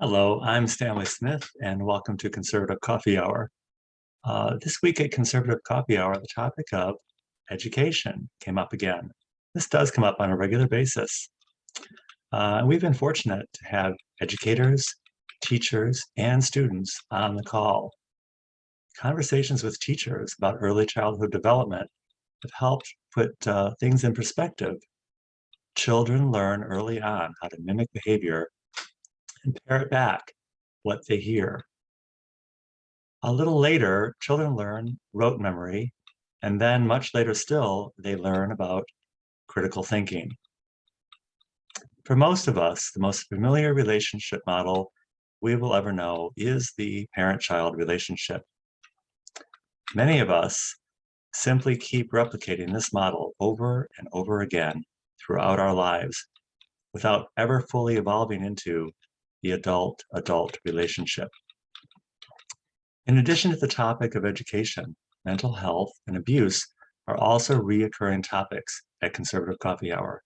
Hello, I'm Stanley Smith, and welcome to Conservative Coffee Hour. This week at Conservative Coffee Hour, the topic of education came up again. This does come up on a regular basis. We've been fortunate to have educators, teachers, and students on the call. Conversations with teachers about early childhood development have helped put things in perspective. Children learn early on how to mimic behavior and parrot back what they hear. A little later, children learn rote memory, and then much later still, they learn about critical thinking. For most of us, the most familiar relationship model we will ever know is the parent-child relationship. Many of us simply keep replicating this model over and over again throughout our lives without ever fully evolving into the adult-adult relationship. In addition to the topic of education, mental health and abuse are also reoccurring topics at Conservative Coffee Hour.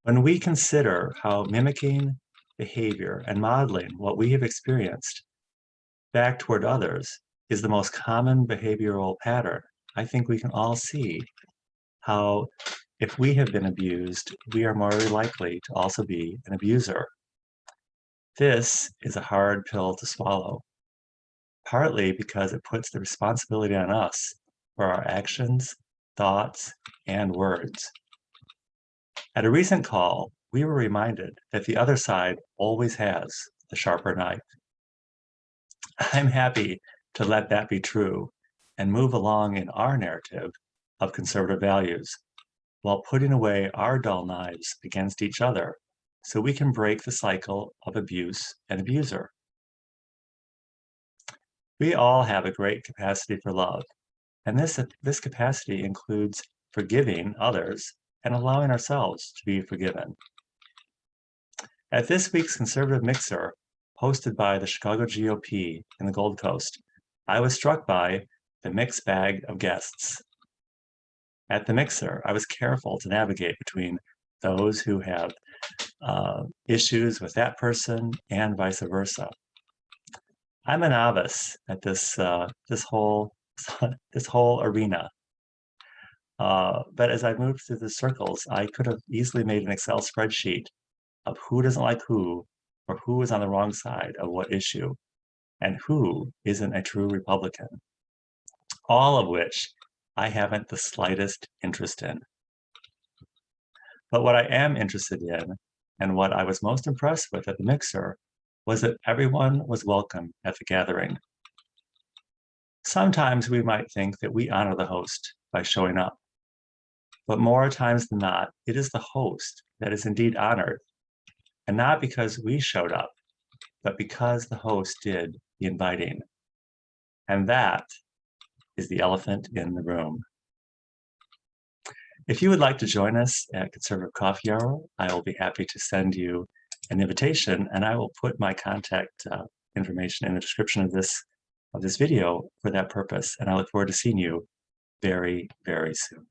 When we consider how mimicking behavior and modeling what we have experienced back toward others is the most common behavioral pattern, I think we can all see how if we have been abused, we are more likely to also be an abuser. This is a hard pill to swallow, partly because it puts the responsibility on us for our actions, thoughts, and words. At a recent call, we were reminded that the other side always has the sharper knife. I'm happy to let that be true and move along in our narrative of conservative values while putting away our dull knives against each other so we can break the cycle of abuse and abuser. We all have a great capacity for love, and this capacity includes forgiving others and allowing ourselves to be forgiven. At this week's Conservative Mixer, hosted by the Chicago GOP in the Gold Coast, I was struck by the mixed bag of guests. At the Mixer, I was careful to navigate between those who have issues with that person and vice versa. I'm a novice at this whole arena. But as I moved through the circles, I could have easily made an Excel spreadsheet of who doesn't like who, or who is on the wrong side of what issue, and who isn't a true Republican, all of which I haven't the slightest interest in. But what I am interested in, and what I was most impressed with at the Mixer, was that everyone was welcome at the gathering. Sometimes we might think that we honor the host by showing up, but more times than not, it is the host that is indeed honored, and not because we showed up, but because the host did the inviting. And that is the elephant in the room. If you would like to join us at Conservative Coffee Hour, I will be happy to send you an invitation, and I will put my contact information in the description of this video for that purpose. And I look forward to seeing you very, very soon.